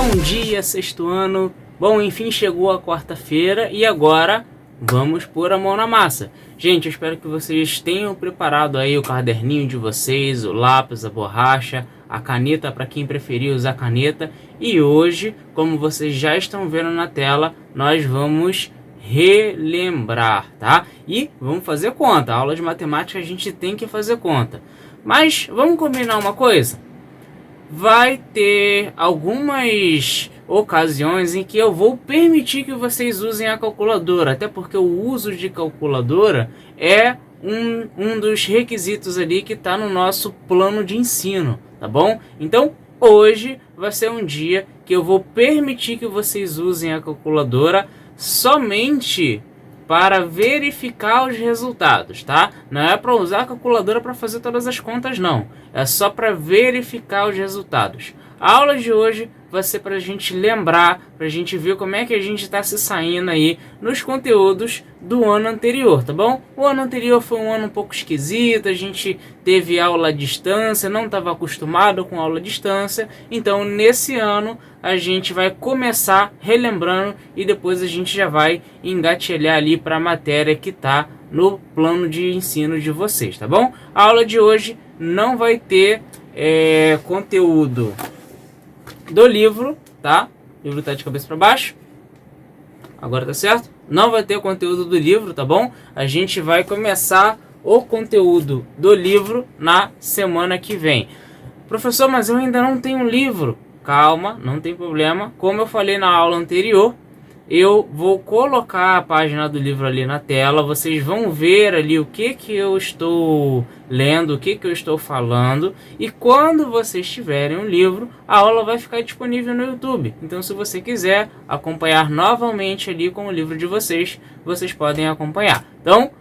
Bom dia, sexto ano. Bom, enfim, chegou a quarta-feira e agora vamos pôr a mão na massa. Gente, eu espero que vocês tenham preparado aí o caderninho de vocês, o lápis, a borracha, a caneta para quem preferir usar caneta. E hoje, como vocês já estão vendo na tela, nós vamos relembrar, tá? E vamos fazer conta. A aula de matemática a gente tem que fazer conta. Mas vamos combinar uma coisa? Vai ter algumas ocasiões em que eu vou permitir que vocês usem a calculadora, até porque o uso de calculadora é um dos requisitos ali que está no nosso plano de ensino, tá bom? Então hoje vai ser um dia que eu vou permitir que vocês usem a calculadora somente para verificar os resultados, tá? Não é para usar a calculadora para fazer todas as contas, não. É só para verificar os resultados. A aula de hoje vai ser para a gente lembrar, para a gente ver como é que a gente está se saindo aí nos conteúdos do ano anterior, tá bom? O ano anterior foi um ano um pouco esquisito, a gente teve aula à distância, não estava acostumado com aula à distância, então nesse ano a gente vai começar relembrando e depois a gente já vai engatilhar ali para a matéria que está no plano de ensino de vocês, tá bom? A aula de hoje não vai ter conteúdo do livro, tá? O livro tá de cabeça para baixo. Agora tá certo? Não vai ter conteúdo do livro, tá bom? A gente vai começar o conteúdo do livro na semana que vem. Professor, mas eu ainda não tenho um livro. Calma, não tem problema. Como eu falei na aula anterior, eu vou colocar a página do livro ali na tela. Vocês vão ver ali o que eu estou lendo, o que eu estou falando. E quando vocês tiverem um livro, a aula vai ficar disponível no YouTube. Então, se você quiser acompanhar novamente ali com o livro de vocês, vocês podem acompanhar. Então,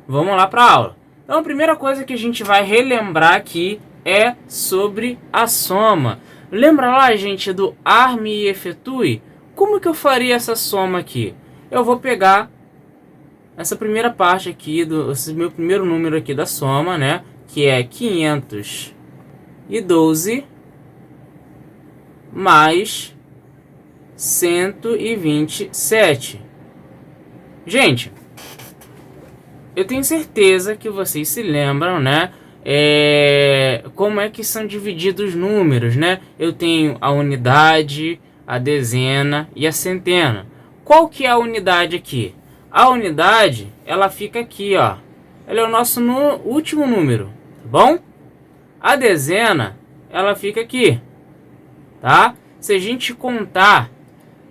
vamos lá para a aula. Então, a primeira coisa que a gente vai relembrar aqui é sobre a soma. Lembra lá, gente, do arme e efetue? Como que eu faria essa soma aqui? Eu vou pegar essa primeira parte aqui, esse meu primeiro número aqui da soma, né? Que é 512 mais 127. Gente, eu tenho certeza que vocês se lembram, né? Como é que são divididos os números, né? Eu tenho a unidade, a dezena e a centena. Qual que é a unidade aqui? A unidade, ela fica aqui, ó. Ela é o nosso último número, tá bom? A dezena, ela fica aqui, tá? Se a gente contar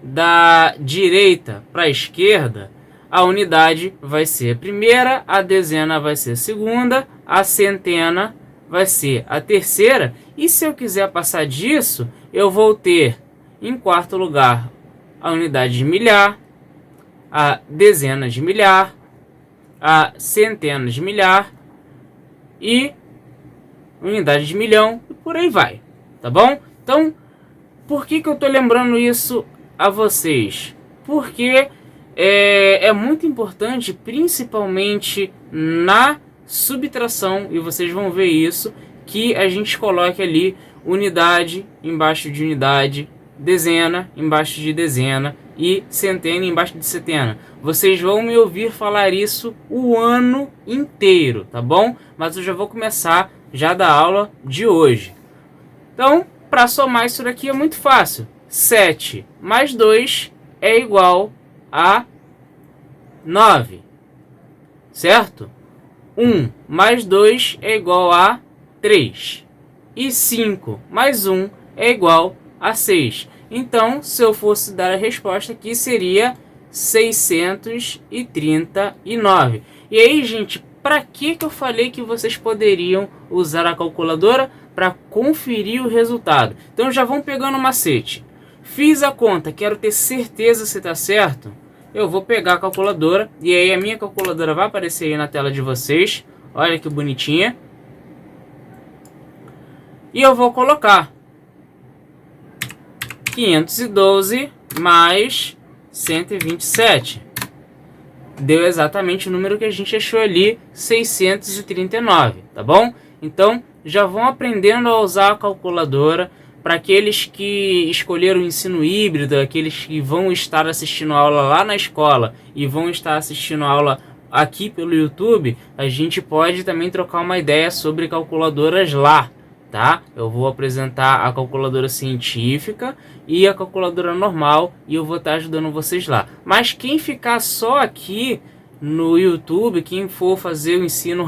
da direita para a esquerda, a unidade vai ser a primeira, a dezena vai ser a segunda, a centena vai ser a terceira. E se eu quiser passar disso, eu vou ter em quarto lugar a unidade de milhar, a dezena de milhar, a centena de milhar e unidade de milhão e por aí vai, tá bom? Então, por que eu tô lembrando isso a vocês? Porque é muito importante, principalmente na subtração, e vocês vão ver isso, que a gente coloque ali unidade embaixo de unidade, dezena embaixo de dezena e centena embaixo de centena. Vocês vão me ouvir falar isso o ano inteiro, tá bom? Mas eu já vou começar já da aula de hoje. Então, para somar isso daqui é muito fácil. 7 mais 2 é igual a 9, certo? 1 mais 2 é igual a 3 e 5 mais 1 é igual a 6. Então, se eu fosse dar a resposta aqui, seria 639. E aí, gente, para que eu falei que vocês poderiam usar a calculadora? Para conferir o resultado. Então, já vão pegando o macete. Fiz a conta, quero ter certeza se está certo. Eu vou pegar a calculadora e aí a minha calculadora vai aparecer aí na tela de vocês. Olha que bonitinha. E eu vou colocar 512 mais 127. Deu exatamente o número que a gente achou ali, 639, tá bom? Então, já vão aprendendo a usar a calculadora. para aqueles que escolheram o ensino híbrido, aqueles que vão estar assistindo aula lá na escola e vão estar assistindo aula aqui pelo YouTube, a gente pode também trocar uma ideia sobre calculadoras lá, tá? Eu vou apresentar a calculadora científica e a calculadora normal e eu vou estar ajudando vocês lá. Mas quem ficar só aqui no YouTube, quem for fazer o ensino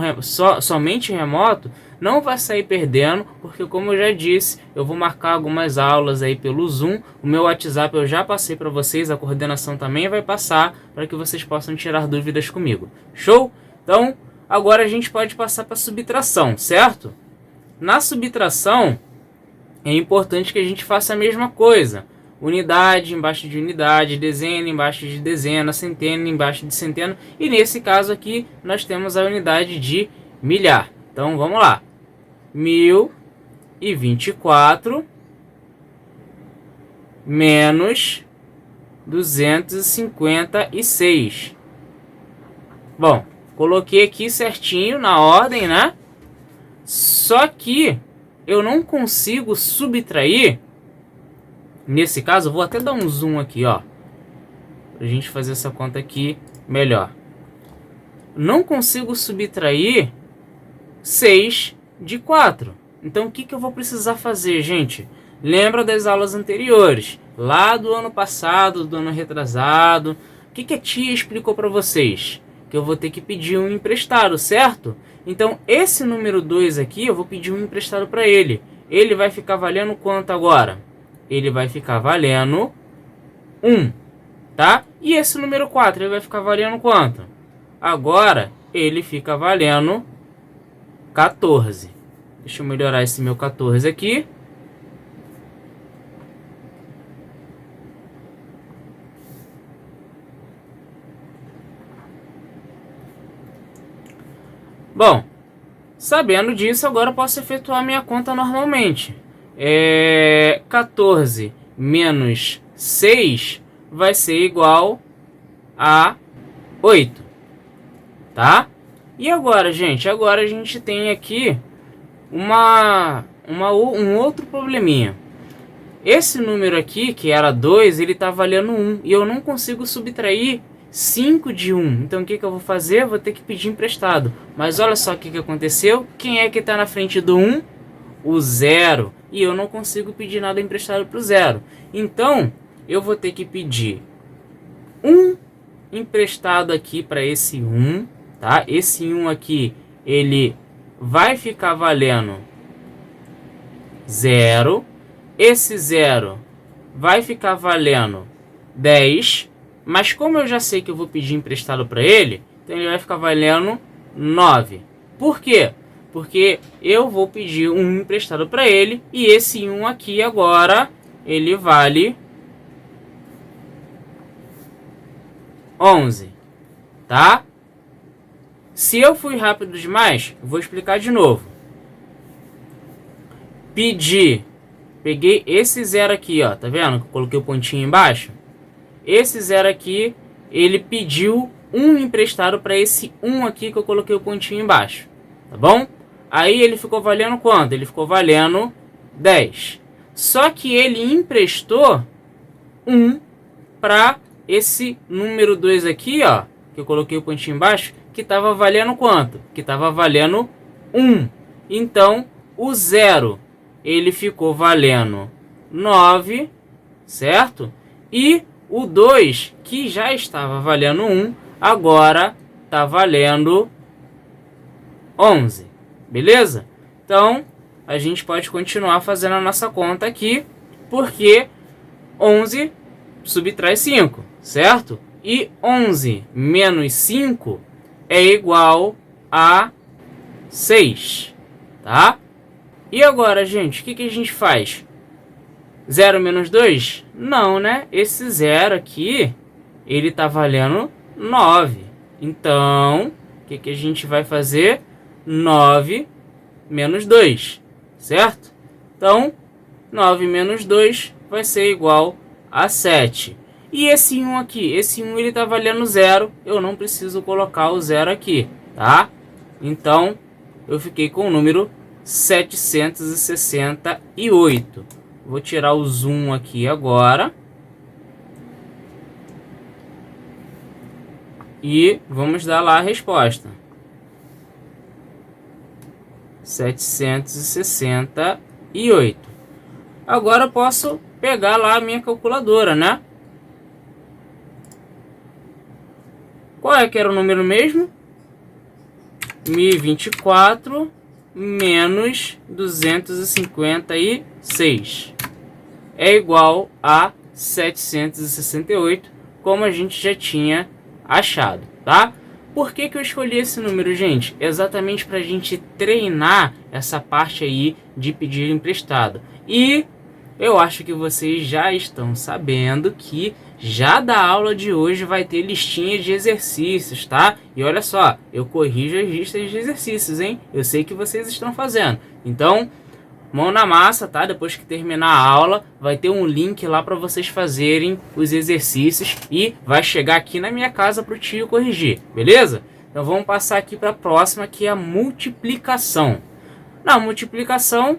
somente remoto, não vai sair perdendo, porque como eu já disse, eu vou marcar algumas aulas aí pelo Zoom. O meu WhatsApp eu já passei para vocês, a coordenação também vai passar para que vocês possam tirar dúvidas comigo. Show? Então, agora a gente pode passar para a subtração, certo? Na subtração, é importante que a gente faça a mesma coisa. Unidade embaixo de unidade, dezena embaixo de dezena, centena embaixo de centena. E nesse caso aqui, nós temos a unidade de milhar. Então, vamos lá. 1024 menos 256. Bom, coloquei aqui certinho na ordem, né? Só que eu não consigo subtrair. Nesse caso, eu vou até dar um zoom aqui, ó, pra gente fazer essa conta aqui melhor. Não consigo subtrair 6 de 4. Então, o que eu vou precisar fazer, gente? Lembra das aulas anteriores, lá do ano passado, do ano retrasado. O que a tia explicou para vocês? Que eu vou ter que pedir um emprestado, certo? Então, esse número 2 aqui, eu vou pedir um emprestado para ele. Ele vai ficar valendo quanto agora? Ele vai ficar valendo 1, tá? E esse número 4, ele vai ficar valendo quanto? Agora, ele fica valendo 14. Deixa eu melhorar esse meu 14 aqui. Bom, sabendo disso, agora eu posso efetuar minha conta normalmente. 14 menos 6 vai ser igual a 8, tá? E agora, gente? Agora a gente tem aqui um outro probleminha. Esse número aqui, que era 2, ele tá valendo 1. E eu não consigo subtrair 5 de 1. Então o que eu vou fazer? Eu vou ter que pedir emprestado. Mas olha só o que aconteceu. Quem é que está na frente do 1? O 0. E eu não consigo pedir nada emprestado para o 0. Então eu vou ter que pedir um emprestado aqui para esse 1. Tá? Esse 1 aqui, ele vai ficar valendo 0. Esse 0 vai ficar valendo 10. Mas como eu já sei que eu vou pedir emprestado para ele, então ele vai ficar valendo 9. Por quê? Porque eu vou pedir um emprestado para ele e esse 1 aqui agora, ele vale 11, tá? Se eu fui rápido demais, eu vou explicar de novo. Peguei esse 0 aqui, ó, tá vendo? Que eu coloquei o pontinho embaixo. Esse 0 aqui, ele pediu um emprestado para esse 1 aqui que eu coloquei o pontinho embaixo, tá bom? Aí ele ficou valendo quanto? Ele ficou valendo 10. Só que ele emprestou 1 para esse número 2 aqui, ó, que eu coloquei o pontinho embaixo, que estava valendo quanto? Que estava valendo 1. Então, o 0, ele ficou valendo 9, certo? E o 2, que já estava valendo 1, agora está valendo 11. Beleza? Então, a gente pode continuar fazendo a nossa conta aqui, porque 11 subtrai 5, certo? E 11 menos 5 é igual a 6, tá? E agora, gente, o que a gente faz? 0 menos 2? Não, né? Esse 0 aqui, ele tá valendo 9. Então, o que a gente vai fazer? 9 menos 2, certo? Então, 9 menos 2 vai ser igual a 7. E esse 1 aqui? Esse 1 ele tá valendo 0. Eu não preciso colocar o 0 aqui, tá? Então, eu fiquei com o número 768. Vou tirar o zoom aqui agora. E vamos dar lá a resposta. 768. Agora eu posso pegar lá a minha calculadora, né? Qual é que era o número mesmo? 1024 menos 256 é igual a 768, como a gente já tinha achado, tá? Por que que eu escolhi esse número, gente? Exatamente para a gente treinar essa parte aí de pedir emprestado. E eu acho que vocês já estão sabendo que já da aula de hoje vai ter listinha de exercícios, tá? E olha só, eu corrijo as listas de exercícios, hein? Eu sei que vocês estão fazendo. Então, mão na massa, tá? Depois que terminar a aula, vai ter um link lá para vocês fazerem os exercícios e vai chegar aqui na minha casa para o tio corrigir, beleza? Então vamos passar aqui para a próxima, que é a multiplicação. Na multiplicação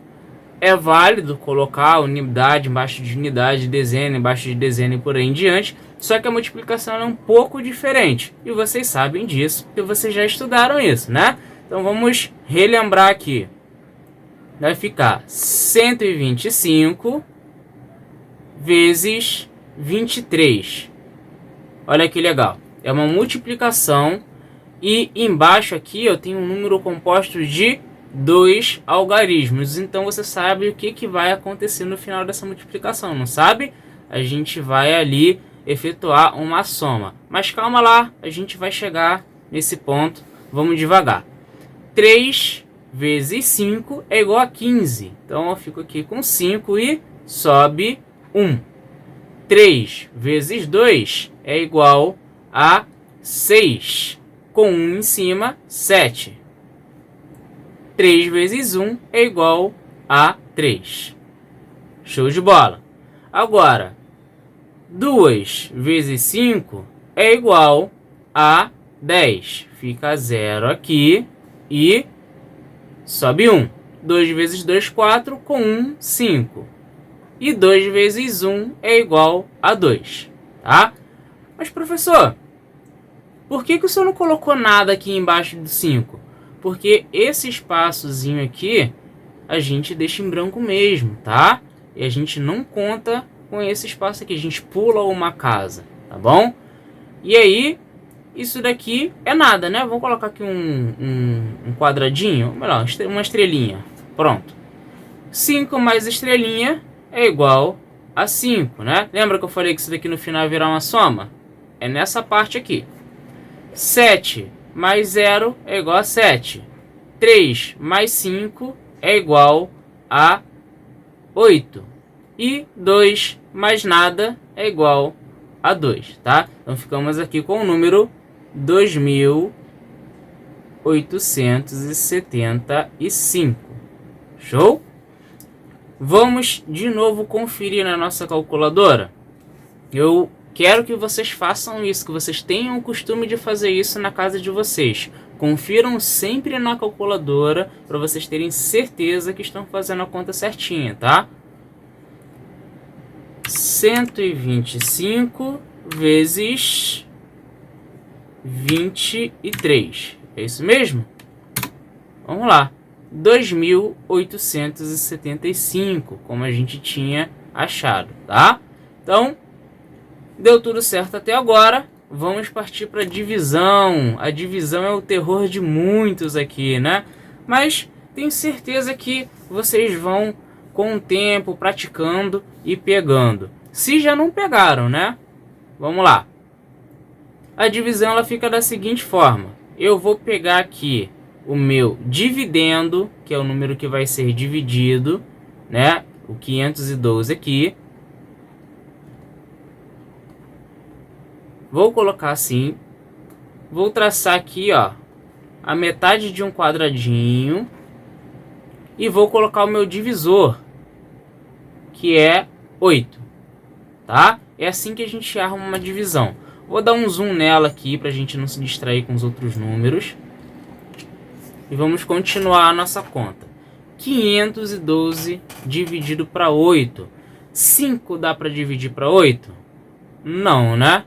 é válido colocar unidade embaixo de unidade, dezena embaixo de dezena e por aí em diante, só que a multiplicação é um pouco diferente e vocês sabem disso, porque vocês já estudaram isso, né? Então vamos relembrar aqui. Vai ficar 125 vezes 23. Olha que legal. É uma multiplicação e embaixo aqui eu tenho um número composto de 2 algarismos. Então você sabe o que vai acontecer no final dessa multiplicação, não sabe? A gente vai ali efetuar uma soma. Mas calma lá, a gente vai chegar nesse ponto. Vamos devagar. 3 vezes 5 é igual a 15. Então eu fico aqui com 5 e sobe 1. 3 vezes 2 é igual a 6. Com 1 em cima, 7. 3 vezes 1 é igual a 3. Show de bola. Agora, 2 vezes 5 é igual a 10. Fica 0 aqui e sobe 1. 2 vezes 2, 4. Com 1, 5. E 2 vezes 1 é igual a 2. Tá? Mas, professor, por que o senhor não colocou nada aqui embaixo do 5? Porque esse espaçozinho aqui a gente deixa em branco mesmo, tá? E a gente não conta com esse espaço aqui. A gente pula uma casa, tá bom? E aí, isso daqui é nada, né? Vamos colocar aqui um quadradinho, melhor, uma estrelinha. Pronto. 5 mais estrelinha é igual a 5, né? Lembra que eu falei que isso daqui no final vai virar uma soma? É nessa parte aqui. 7 mais 0 é igual a 7. 3 mais 5 é igual a 8. E 2 mais nada é igual a 2, tá? Então ficamos aqui com o número 2.875. Show? Vamos de novo conferir na nossa calculadora. Eu quero que vocês façam isso, que vocês tenham o costume de fazer isso na casa de vocês. Confiram sempre na calculadora para vocês terem certeza que estão fazendo a conta certinha, tá? 125 vezes 23. É isso mesmo? Vamos lá. 2.875, como a gente tinha achado, tá? Então, deu tudo certo até agora. Vamos partir para a divisão. A divisão é o terror de muitos aqui, né? Mas tenho certeza que vocês vão, com o tempo, praticando e pegando. Se já não pegaram, né? Vamos lá. A divisão ela fica da seguinte forma. Eu vou pegar aqui o meu dividendo, que é o número que vai ser dividido, né? O 512 aqui. Vou colocar assim. Vou traçar aqui, ó, a metade de um quadradinho. E vou colocar o meu divisor, que é 8. Tá? É assim que a gente arruma uma divisão. Vou dar um zoom nela aqui para a gente não se distrair com os outros números. E vamos continuar a nossa conta. 512 dividido para 8. 5 dá para dividir para 8? Não, né?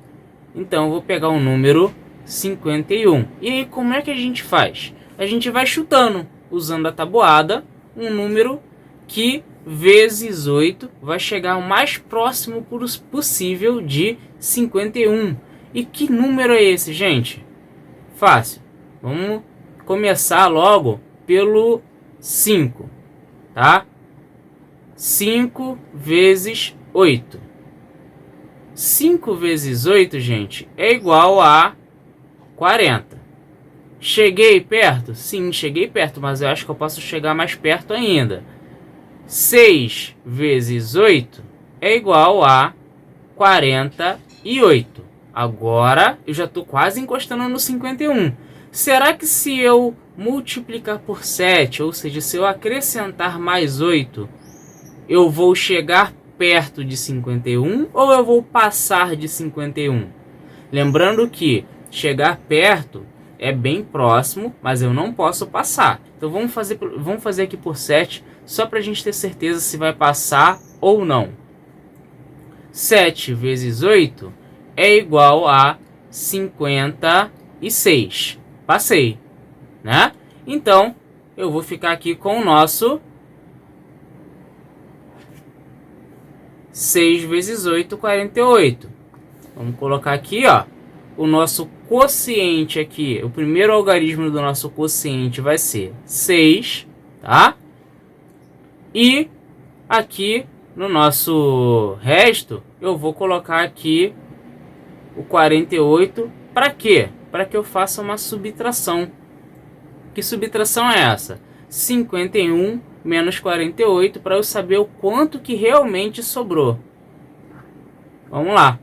Então eu vou pegar o número 51. E aí como é que a gente faz? A gente vai chutando, usando a tabuada, um número que vezes 8 vai chegar o mais próximo possível de 51. E que número é esse, gente? Fácil. Vamos começar logo pelo 5, tá? 5 vezes 8. 5 vezes 8, gente, é igual a 40. Cheguei perto? Sim, cheguei perto, mas eu acho que eu posso chegar mais perto ainda. 6 vezes 8 é igual a 48. Agora eu já estou quase encostando no 51. Será que se eu multiplicar por 7, ou seja, se eu acrescentar mais 8, eu vou chegar perto de 51 ou eu vou passar de 51? Lembrando que chegar perto é bem próximo, mas eu não posso passar. Então vamos fazer aqui por 7, só para a gente ter certeza se vai passar ou não. 7 vezes 8 é igual a 56. Passei, né? Então eu vou ficar aqui com o nosso 6 vezes 8, 48. Vamos colocar aqui, ó, o nosso quociente aqui. O primeiro algarismo do nosso quociente vai ser 6, tá? E aqui no nosso resto, eu vou colocar aqui o 48. Para quê? Para que eu faça uma subtração. Que subtração é essa? 51 menos 48, para eu saber o quanto que realmente sobrou. Vamos lá.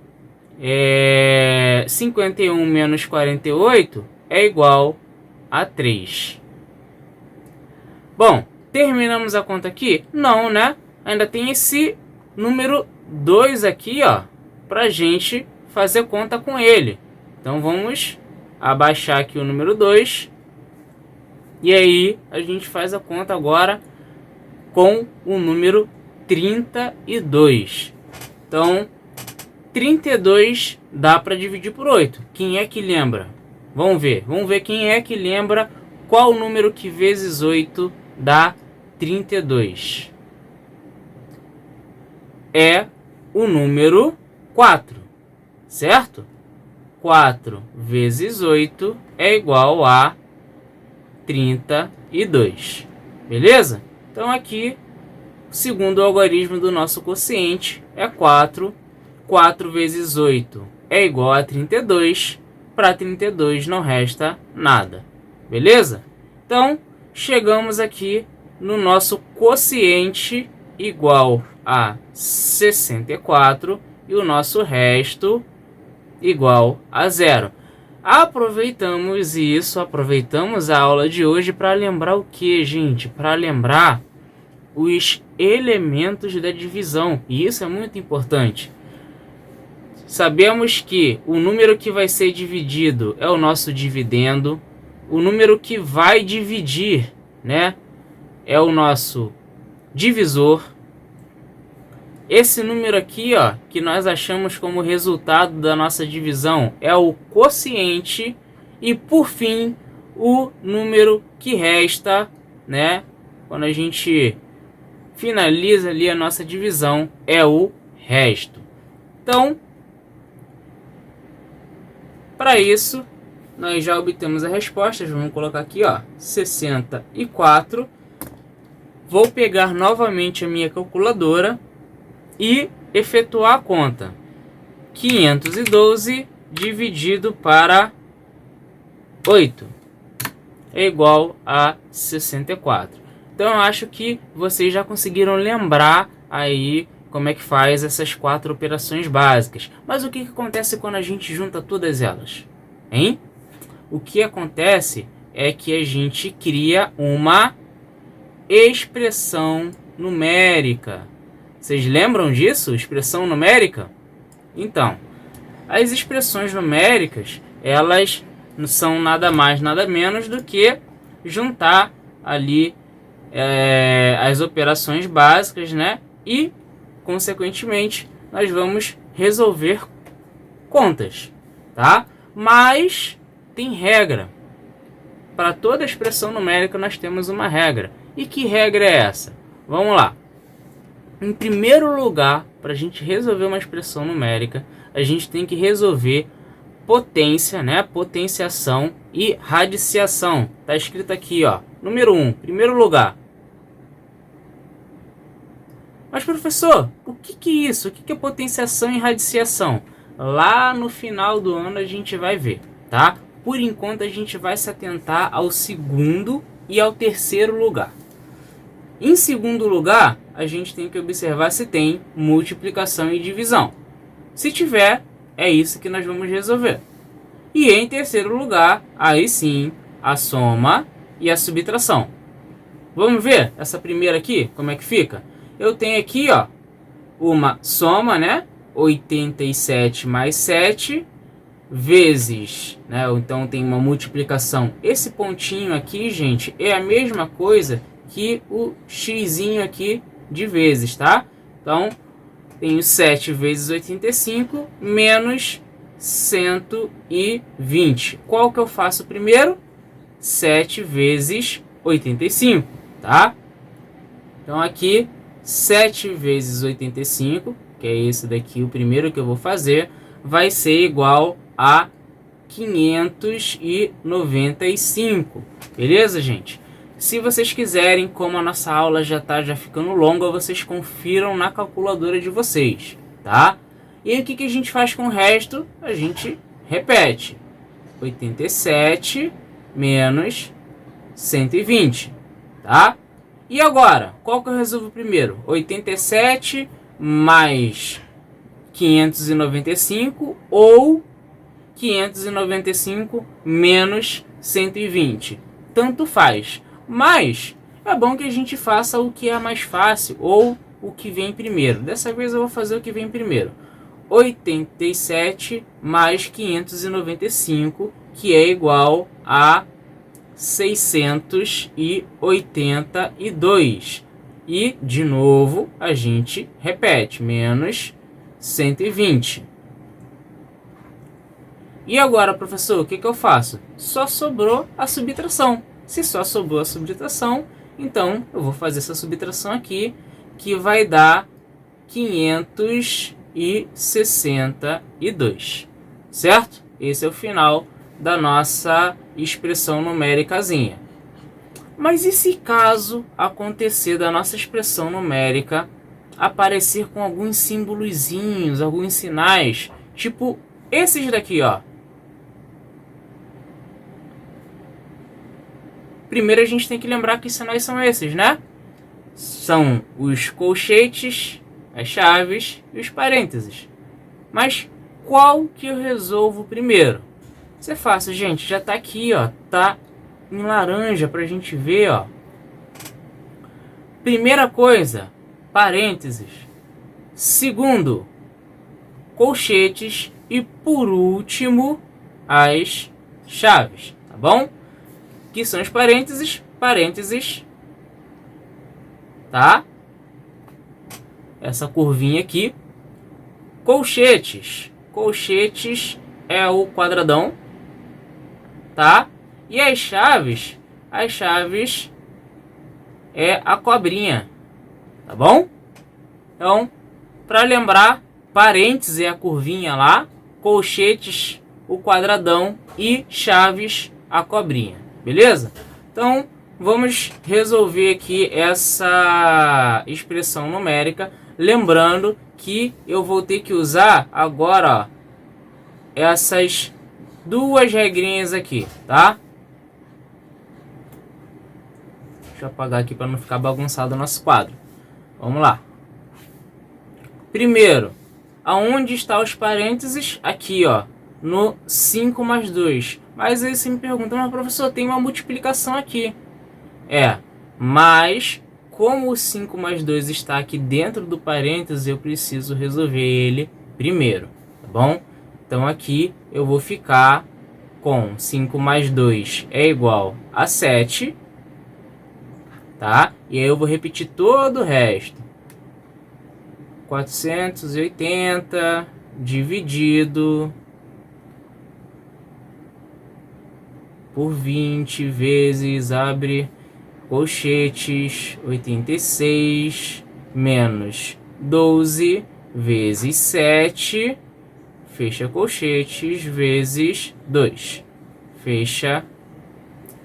51 menos 48 é igual a 3. Bom, terminamos a conta aqui? Não, né? Ainda tem esse número 2 aqui, ó, pra gente fazer conta com ele. Então vamos abaixar aqui o número 2. E aí a gente faz a conta agora com o número 32. Então 32 dá para dividir por 8. Quem é que lembra? Vamos ver quem é que lembra qual o número que vezes 8 dá 32. É o número 4, certo? 4 vezes 8 é igual a 32. Beleza? Então aqui, segundo o algarismo do nosso quociente, é 4. 4 vezes 8 é igual a 32. Para 32 não resta nada. Beleza? Então, chegamos aqui no nosso quociente igual a 64 e o nosso resto igual a 0. Aproveitamos isso, aproveitamos a aula de hoje para lembrar o que, gente? Para lembrar os elementos da divisão. E isso é muito importante. Sabemos que o número que vai ser dividido é o nosso dividendo. O número que vai dividir, né, é o nosso divisor. Esse número aqui, ó, que nós achamos como resultado da nossa divisão é o quociente. E por fim, o número que resta, né, quando a gente finaliza ali a nossa divisão, é o resto. Então, para isso, nós já obtemos a resposta. Vamos colocar aqui, ó, 64. Vou pegar novamente a minha calculadora e efetuar a conta. 512 dividido para 8 é igual a 64. Então eu acho que vocês já conseguiram lembrar aí como é que faz essas 4 operações básicas. Mas o que acontece quando a gente junta todas elas? Hein? O que acontece é que a gente cria uma expressão numérica. Vocês lembram disso? Expressão numérica? Então, as expressões numéricas, elas não são nada mais, nada menos do que juntar ali as operações básicas, né? E consequentemente, nós vamos resolver contas, tá? Mas tem regra. Para toda expressão numérica nós temos uma regra. E que regra é essa? Vamos lá. Em primeiro lugar, para a gente resolver uma expressão numérica, a gente tem que resolver potência, né? Potenciação e radiciação. Tá escrito aqui, ó. Número 1, primeiro lugar. Mas, professor, o que é isso? O que é potenciação e radiciação? Lá no final do ano a gente vai ver, tá? Por enquanto a gente vai se atentar ao segundo e ao terceiro lugar. Em segundo lugar, a gente tem que observar se tem multiplicação e divisão. Se tiver, é isso que nós vamos resolver. E em terceiro lugar, aí sim, a soma e a subtração. Vamos ver essa primeira aqui, como é que fica? Eu tenho aqui, ó, uma soma, né? 87 mais 7 vezes, né? Então tem uma multiplicação. Esse pontinho aqui, gente, é a mesma coisa que o xzinho aqui de vezes, tá? Então, tenho 7 vezes 85 menos 120. Qual que eu faço primeiro? 7 vezes 85, tá? Então, aqui, 7 vezes 85, que é esse daqui, o primeiro que eu vou fazer, vai ser igual a 595. Beleza, gente? Se vocês quiserem, como a nossa aula já ficando longa, vocês confiram na calculadora de vocês, tá? E o que a gente faz com o resto? A gente repete. 87 menos 120, tá? E agora, qual que eu resolvo primeiro? 87 mais 595 ou 595 menos 120. Tanto faz. Mas é bom que a gente faça o que é mais fácil ou o que vem primeiro. Dessa vez eu vou fazer o que vem primeiro. 87 mais 595, que é igual a 682. E, de novo, a gente repete. Menos 120. E agora, professor, o que eu faço? Só sobrou a subtração. Se só sobrou a subtração, então eu vou fazer essa subtração aqui, que vai dar 562, certo? Esse é o final da nossa expressão numéricazinha. Mas e se caso acontecer da nossa expressão numérica aparecer com alguns símbolozinhos, alguns sinais, tipo esses daqui, ó? Primeiro a gente tem que lembrar que sinais são esses, né? São os colchetes, as chaves e os parênteses. Mas qual que eu resolvo primeiro? Isso é fácil, gente. Já tá aqui, ó. Tá em laranja pra gente ver, ó. Primeira coisa, parênteses. Segundo, colchetes. E por último, as chaves, tá bom? Que são os parênteses, tá? Essa curvinha aqui. Colchetes é o quadradão, tá? E as chaves é a cobrinha, tá bom? Então, para lembrar, parênteses é a curvinha lá, colchetes o quadradão e chaves a cobrinha. Beleza? Então, vamos resolver aqui essa expressão numérica. Lembrando que eu vou ter que usar agora, ó, essas duas regrinhas aqui, tá? Deixa eu apagar aqui para não ficar bagunçado o nosso quadro. Vamos lá. Primeiro, aonde estão os parênteses? Aqui, ó, no 5 mais 2. Mas aí você me pergunta, mas professor, tem uma multiplicação aqui. Mas como o 5 mais 2 está aqui dentro do parênteses, eu preciso resolver ele primeiro, tá bom? Então aqui eu vou ficar com 5 mais 2 é igual a 7, tá? E aí eu vou repetir todo o resto. 480 dividido por 20 vezes, abre colchetes, 86 menos 12 vezes 7, fecha colchetes, vezes 2, fecha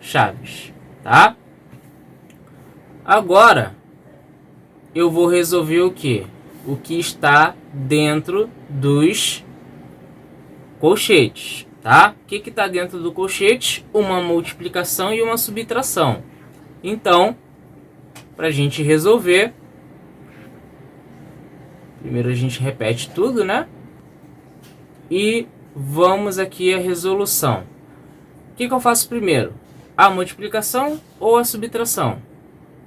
chaves, tá? Agora eu vou resolver o que? O que está dentro dos colchetes, tá? O que está dentro do colchete? Uma multiplicação e uma subtração. Então, para a gente resolver, primeiro a gente repete tudo, né? E vamos aqui à resolução. O que eu faço primeiro? A multiplicação ou a subtração?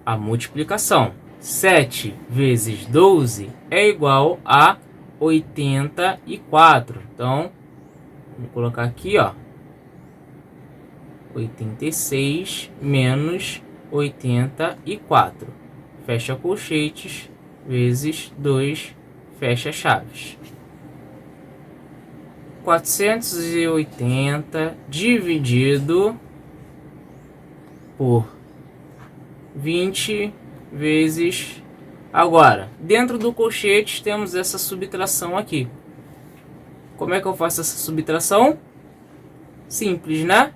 A multiplicação. 7 vezes 12 é igual a 84. Então, vamos colocar aqui, ó. 86 menos 84. Fecha colchetes, vezes 2, fecha chaves. 480 dividido por 20 vezes... Agora, dentro do colchete temos essa subtração aqui. Como é que eu faço essa subtração? Simples, né?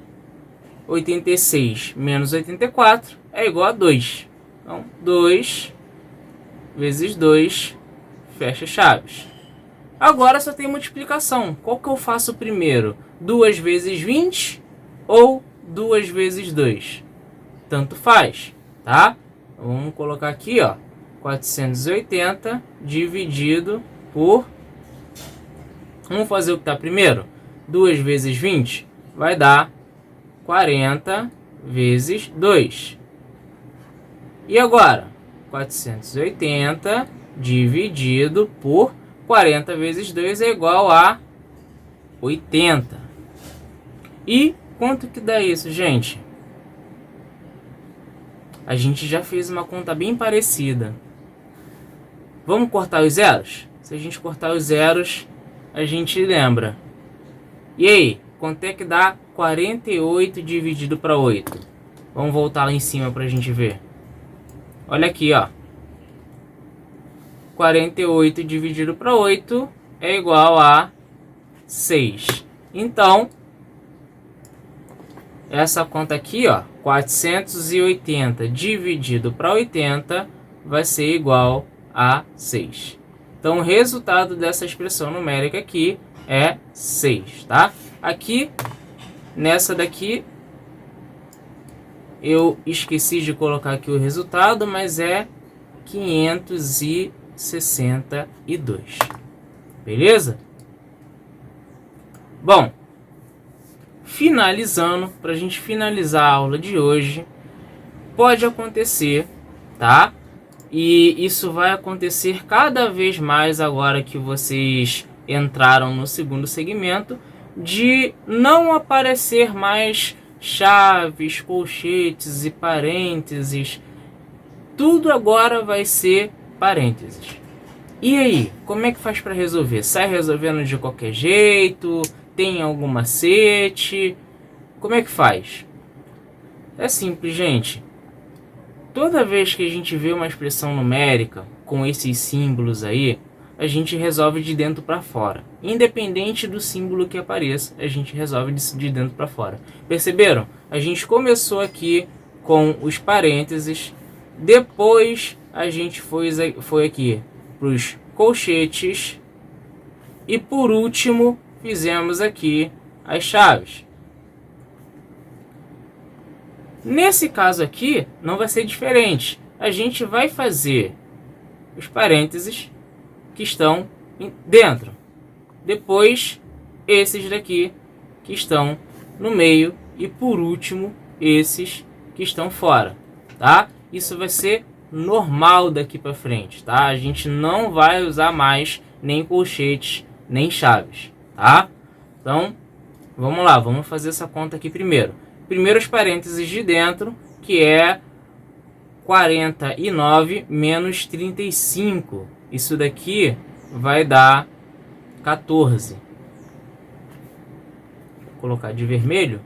86 menos 84 é igual a 2. Então, 2 vezes 2, fecha chaves. Agora só tem multiplicação. Qual que eu faço primeiro? 2 vezes 20 ou 2 vezes 2? Tanto faz, tá? Vamos colocar aqui, ó, 480 dividido por... Vamos fazer o que está primeiro? 2 vezes 20 vai dar 40 vezes 2. E agora? 480 dividido por 40 vezes 2 é igual a 80. E quanto que dá isso, gente? A gente já fez uma conta bem parecida. Vamos cortar os zeros? Se a gente cortar os zeros, a gente lembra. E aí, quanto é que dá 48 dividido para 8? Vamos voltar lá em cima para a gente ver. Olha aqui, ó. 48 dividido para 8 é igual a 6. Então, essa conta aqui, ó, 480 dividido para 80 vai ser igual a 6. Então, o resultado dessa expressão numérica aqui é 6, tá? Aqui, nessa daqui, eu esqueci de colocar aqui o resultado, mas é 562. Beleza? Bom, finalizando, para a gente finalizar a aula de hoje, pode acontecer, tá? E isso vai acontecer cada vez mais agora que vocês entraram no segundo segmento, de não aparecer mais chaves, colchetes e parênteses. Tudo agora vai ser parênteses. E aí, como é que faz para resolver? Sai resolvendo de qualquer jeito? Tem algum macete? Como é que faz? É simples, gente. Toda vez que a gente vê uma expressão numérica com esses símbolos aí, a gente resolve de dentro para fora. Independente do símbolo que apareça, a gente resolve de dentro para fora. Perceberam? A gente começou aqui com os parênteses, depois a gente foi aqui para os colchetes e por último fizemos aqui as chaves. Nesse caso aqui não vai ser diferente. A gente vai fazer os parênteses que estão dentro, depois esses daqui que estão no meio e por último esses que estão fora, tá? Isso vai ser normal daqui para frente, tá? A gente não vai usar mais nem colchetes nem chaves, tá? Então vamos lá, vamos fazer essa conta aqui primeiro. Primeiro os parênteses de dentro, que é 49 menos 35. isso daqui vai dar 14. Vou colocar de vermelho.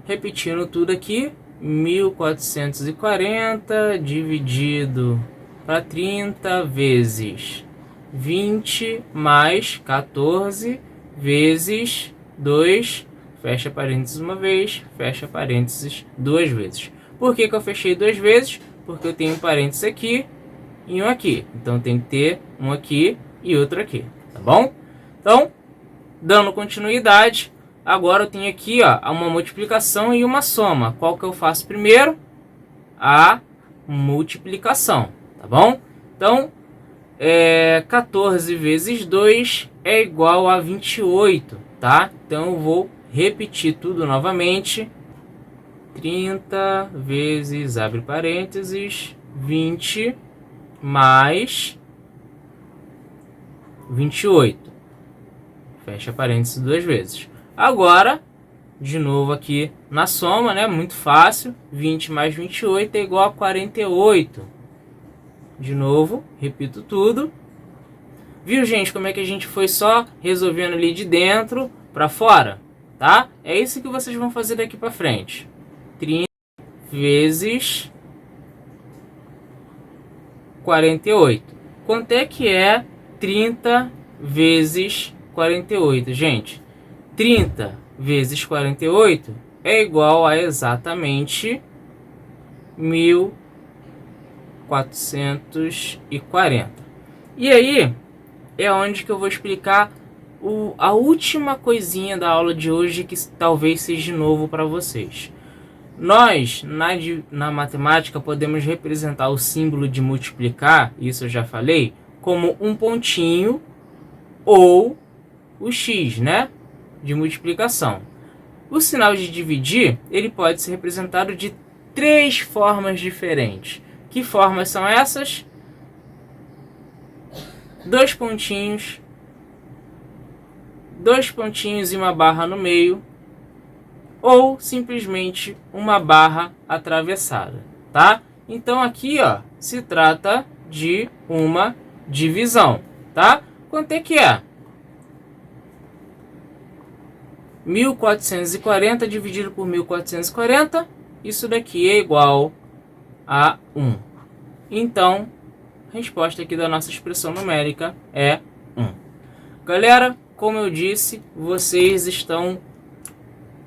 Repetindo tudo aqui, 1440 dividido para 30 vezes 20 mais 14 vezes 2, fecha parênteses uma vez, fecha parênteses duas vezes. Por que eu fechei duas vezes? Porque eu tenho um parênteses aqui e um aqui. Então tem que ter um aqui e outro aqui, tá bom? Então, dando continuidade, agora eu tenho aqui ó, uma multiplicação e uma soma. Qual que eu faço primeiro? A multiplicação, tá bom? Então, 14 vezes 2 é igual a 28, tá? Então eu vou repetir tudo novamente. 30 vezes, abre parênteses, 20 mais 28. Fecha parênteses duas vezes. Agora, de novo aqui na soma, né? Muito fácil. 20 mais 28 é igual a 48. De novo, repito tudo. Viu, gente, como é que a gente foi só resolvendo ali de dentro para fora, tá? É isso que vocês vão fazer daqui para frente. 30 vezes 48. Quanto é que é 30 vezes 48, gente? 30 vezes 48 é igual a exatamente 1440. E aí é onde que eu vou explicar a última coisinha da aula de hoje que talvez seja novo para vocês. Nós, na matemática, podemos representar o símbolo de multiplicar, isso eu já falei, como um pontinho ou o X, né? De multiplicação. O sinal de dividir, ele pode ser representado de três formas diferentes. Que formas são essas? Dois pontinhos e uma barra no meio, ou simplesmente uma barra atravessada, tá? Então aqui, ó, se trata de uma divisão, tá? Quanto é que é? 1440 dividido por 1440, isso daqui é igual a 1. Então, a resposta aqui da nossa expressão numérica é 1. Galera, como eu disse, vocês estão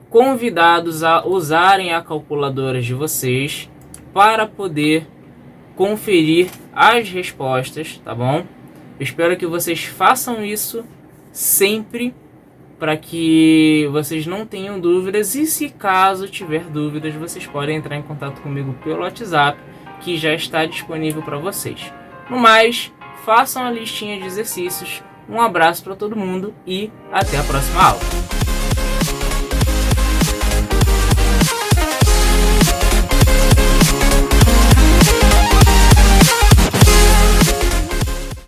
convidados a usarem a calculadora de vocês para poder conferir as respostas, tá bom? Eu espero que vocês façam isso sempre para que vocês não tenham dúvidas, e se caso tiver dúvidas, vocês podem entrar em contato comigo pelo WhatsApp, que já está disponível para vocês. No mais, façam a listinha de exercícios. Um abraço para todo mundo e até a próxima aula.